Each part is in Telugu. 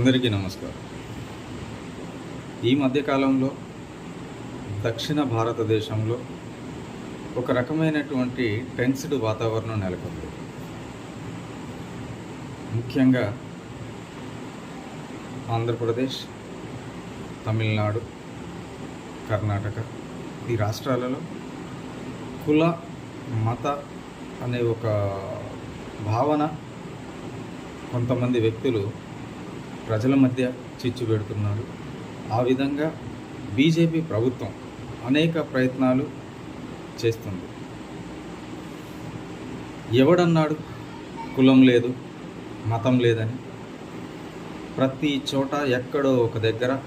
అందరికీ నమస్కారం. ఈ మధ్యకాలంలో దక్షిణ భారతదేశంలో ఒక రకమైనటువంటి టెన్స్డ్ వాతావరణం నెలకొంది. ముఖ్యంగా ఆంధ్రప్రదేశ్, తమిళనాడు, కర్ణాటక ఈ రాష్ట్రాలలో కుల మత అనే ఒక భావన కొంతమంది వ్యక్తులు ప్రజల మధ్య చిచ్చు పెడుతున్నారు. ఆ విధంగా బీజేపీ ప్రభుత్వం అనేక ప్రయత్నాలు చేస్తుంది. ఎవడన్నాడు కులం లేదు మతం లేదని? ప్రతి చోట ఎక్కడో ఒక దగ్గర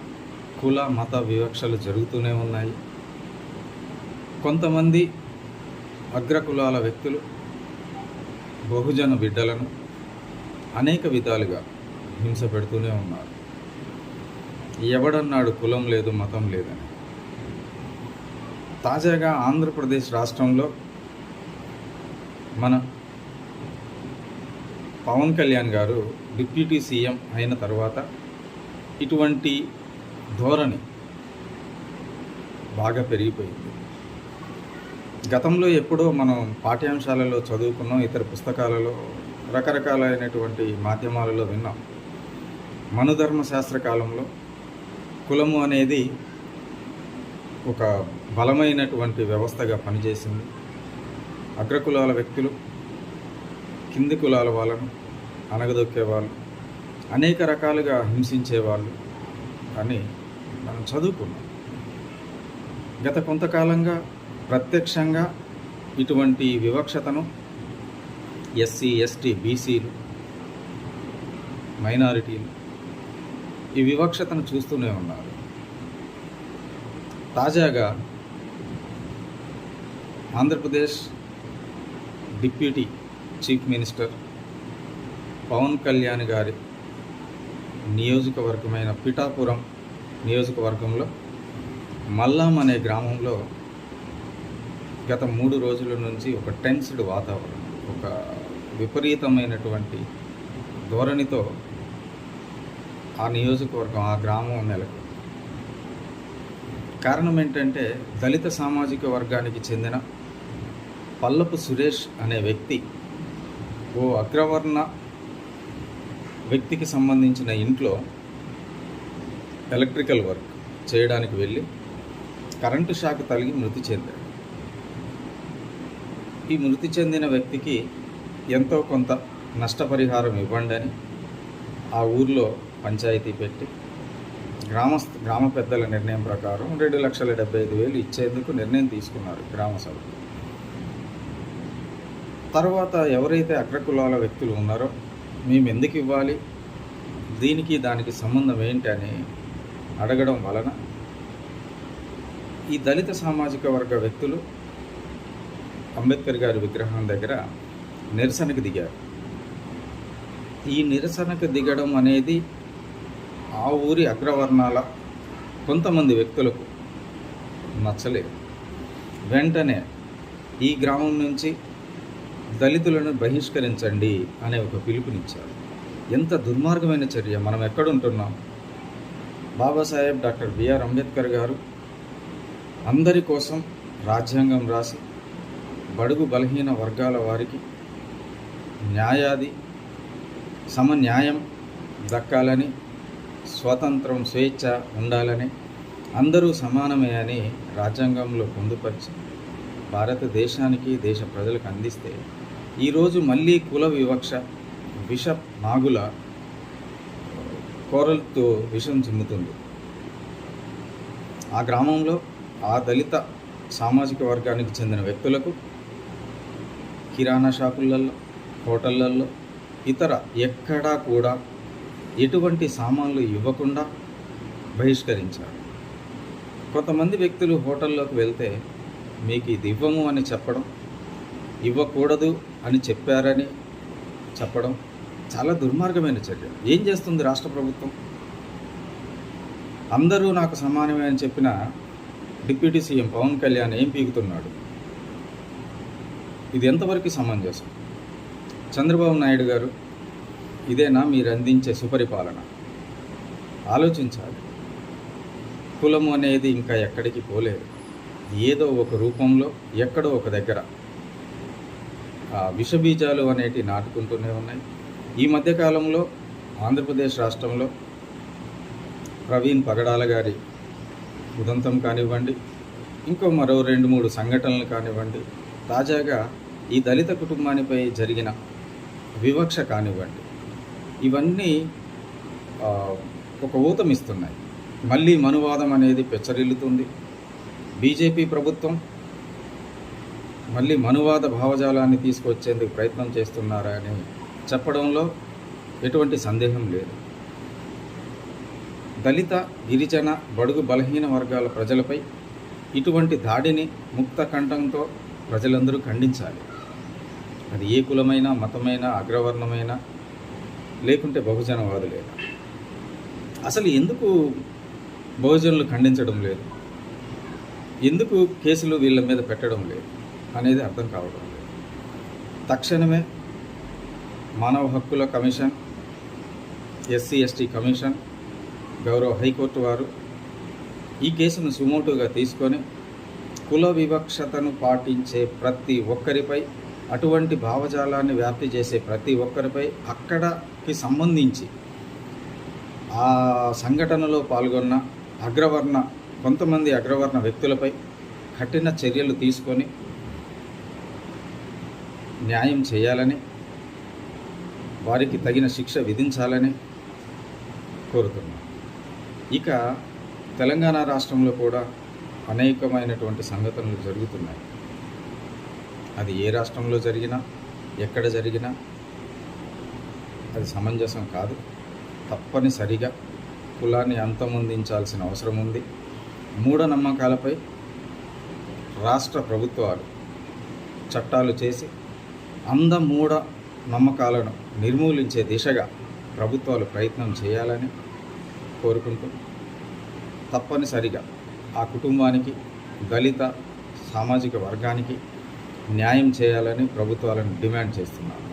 కుల మత వివక్షలు జరుగుతూనే ఉన్నాయి. కొంతమంది అగ్రకులాల వ్యక్తులు బహుజన బిడ్డలను అనేక విధాలుగా హింస పెడుతూనే ఉన్నారు. ఎవడన్నాడు కులం లేదు మతం లేదని? తాజాగా ఆంధ్రప్రదేశ్ రాష్ట్రంలో మన పవన్ కళ్యాణ్ గారు డిప్యూటీ సీఎం అయిన తర్వాత ఇటువంటి ధోరణి బాగా పెరిగిపోయింది. గతంలో ఎప్పుడో మనం పాఠ్యాంశాలలో చదువుకున్నాం, ఇతర పుస్తకాలలో రకరకాలైనటువంటి మాధ్యమాలలో విన్నాం. మనుధర్మశాస్త్ర కాలంలో కులము అనేది ఒక బలమైనటువంటి వ్యవస్థగా పనిచేసింది. అగ్రకులాల వ్యక్తులు కింది కులాల వాళ్ళను అణగదొక్కేవాళ్ళు, అనేక రకాలుగా హింసించేవాళ్ళు అని మనం చదువుకున్నాం. గత కొంతకాలంగా ప్రత్యక్షంగా ఇటువంటి వివక్షతను ఎస్సీ, ఎస్టీ, బీసీలు, మైనారిటీలు ఈ వివక్షతను చూస్తూనే ఉన్నారు. తాజాగా Andhra Pradesh deputy chief minister Pavan Kalyan గారి నియోజకవర్గమైన పిఠాపురం నియోజకవర్గంలో మల్లాం అనే గ్రామంలో గత 3 రోజుల నుంచి ఒక టెన్స్డ్ వాతావరణం, ఒక విపరీతమైనటువంటి ధోరణితో ఆ నియోజకవర్గం, ఆ గ్రామం నెలకొంది. కారణం ఏంటంటే దళిత సామాజిక వర్గానికి చెందిన పల్లపు సురేష్ అనే వ్యక్తి ఓ అగ్రవర్ణ వ్యక్తికి సంబంధించిన ఇంట్లో ఎలక్ట్రికల్ వర్క్ చేయడానికి వెళ్ళి కరెంటు షాక్ తగిలి మృతి చెందాడు. ఈ మృతి చెందిన వ్యక్తికి ఎంతో కొంత నష్టపరిహారం ఇవ్వండి అని ఆ ఊర్లో పంచాయతీ పెట్టి గ్రామ పెద్దల నిర్ణయం ప్రకారం 2,75,000 ఇచ్చేందుకు నిర్ణయం తీసుకున్నారు గ్రామ సభ. తర్వాత ఎవరైతే అగ్రకులాల వ్యక్తులు ఉన్నారో మేము ఎందుకు ఇవ్వాలి, దీనికి దానికి సంబంధం ఏంటి అని అడగడం వలన ఈ దళిత సామాజిక వర్గ వ్యక్తులు అంబేద్కర్ గారి విగ్రహం దగ్గర నిరసనకు దిగారు. ఈ నిరసనకు దిగడం అనేది ఆ ఊరి అగ్రవర్ణాల కొంతమంది వ్యక్తులకు నచ్చలేదు. వెంటనే ఈ గ్రామం నుంచి దళితులను బహిష్కరించండి అనే ఒక పిలుపునిచ్చారు. ఎంత దుర్మార్గమైన చర్య! మనం ఎక్కడుంటున్నాం? బాబాసాహెబ్ డాక్టర్ బిఆర్ అంబేద్కర్ గారు అందరి కోసం రాజ్యాంగం రాసి బడుగు బలహీన వర్గాల వారికి సమన్యాయం దక్కాలని, స్వాతంత్రం స్వేచ్ఛ ఉండాలని, అందరూ సమానమే అని రాజ్యాంగంలో పొందుపరిచి భారతదేశానికి దేశ ప్రజలకు అందిస్తే ఈరోజు మళ్ళీ కుల వివక్ష విష నాగుల కోరలతో విషం చిమ్ముతుంది. ఆ గ్రామంలో ఆ దళిత సామాజిక వర్గానికి చెందిన వ్యక్తులకు కిరాణా షాపులలో, హోటళ్లలో, ఇతర ఎక్కడా కూడా ఎటువంటి సామాన్లు ఇవ్వకుండా బహిష్కరించారు. కొంతమంది వ్యక్తులు హోటల్లోకి వెళ్తే మీకు ఇది ఇవ్వము అని చెప్పడం, ఇవ్వకూడదు అని చెప్పారని చెప్పడం చాలా దుర్మార్గమైన చర్య. ఏం చేస్తుంది రాష్ట్ర ప్రభుత్వం? అందరూ నాకు సమానమే అని చెప్పిన డిప్యూటీ సీఎం పవన్ కళ్యాణ్ ఏం పీకుతున్నాడు? ఇది ఎంతవరకు సమంజసం? చంద్రబాబు నాయుడు గారు, ఇదేనా మీరు అందించే సుపరిపాలన? ఆలోచించాలి. కులము అనేది ఇంకా ఎక్కడికి పోలేదు. ఏదో ఒక రూపంలో ఎక్కడో ఒక దగ్గర విషబీజాలు అనేటివి నాటుకుంటూనే ఉన్నాయి. ఈ మధ్యకాలంలో ఆంధ్రప్రదేశ్ రాష్ట్రంలో ప్రవీణ్ పగడాల గారి ఉదంతం కానివ్వండి, ఇంకో మరో 2-3 సంఘటనలు కానివ్వండి, తాజాగా ఈ దళిత కుటుంబానిపై జరిగిన వివక్ష కానివ్వండి, ఇవన్నీ ఒక ఊతమిస్తున్నాయి. మళ్ళీ మనువాదం అనేది పెచ్చరిల్లుతుంది. బీజేపీ ప్రభుత్వం మళ్ళీ మనువాద భావజాలాన్ని తీసుకొచ్చేందుకు ప్రయత్నం చేస్తున్నారా అని చెప్పడంలో ఎటువంటి సందేహం లేదు. దళిత, గిరిజన, బడుగు బలహీన వర్గాల ప్రజలపై ఇటువంటి దాడిని ముక్త కంఠంతో ప్రజలందరూ ఖండించాలి. అది ఏ కులమైనా, మతమైనా, అగ్రవర్ణమైనా, లేకుంటే బహుజనవాదులైనా. అసలు ఎందుకు బహుజనులు ఖండించడం లేదు, ఎందుకు కేసులు వీళ్ళ మీద పెట్టడం లేదు అనేది అర్థం కావడం లేదు. తక్షణమే మానవ హక్కుల కమిషన్, SC/ST కమిషన్, గౌరవ హైకోర్టు వారు ఈ కేసును సుమోటోగా తీసుకొని కుల వివక్షతను పాటించే ప్రతి ఒక్కరిపై, అటువంటి భావజాలాన్ని వ్యాప్తి చేసే ప్రతి ఒక్కరిపై, అక్కడికి సంబంధించి ఆ సంఘటనలో పాల్గొన్న కొంతమంది అగ్రవర్ణ వ్యక్తులపై కఠిన చర్యలు తీసుకొని న్యాయం చేయాలని, వారికి తగిన శిక్ష విధించాలని కోరుతున్నాను. ఇక తెలంగాణ రాష్ట్రంలో కూడా అనేకమైనటువంటి సంఘటనలు జరుగుతున్నాయి. అది ఏ రాష్ట్రంలో జరిగినా, ఎక్కడ జరిగినా అది సమంజసం కాదు. తప్పనిసరిగా కులాన్ని అంతమొందించాల్సిన అవసరం ఉంది. మూఢనమ్మకాలపై రాష్ట్ర ప్రభుత్వాలు చట్టాలు చేసి మూఢ నమ్మకాలను నిర్మూలించే దిశగా ప్రభుత్వాలు ప్రయత్నం చేయాలని కోరుకుంటూ, తప్పనిసరిగా ఆ కుటుంబానికి, దళిత సామాజిక వర్గానికి న్యాయం చేయాలని ప్రభుత్వాలను డిమాండ్ చేస్తున్నాను.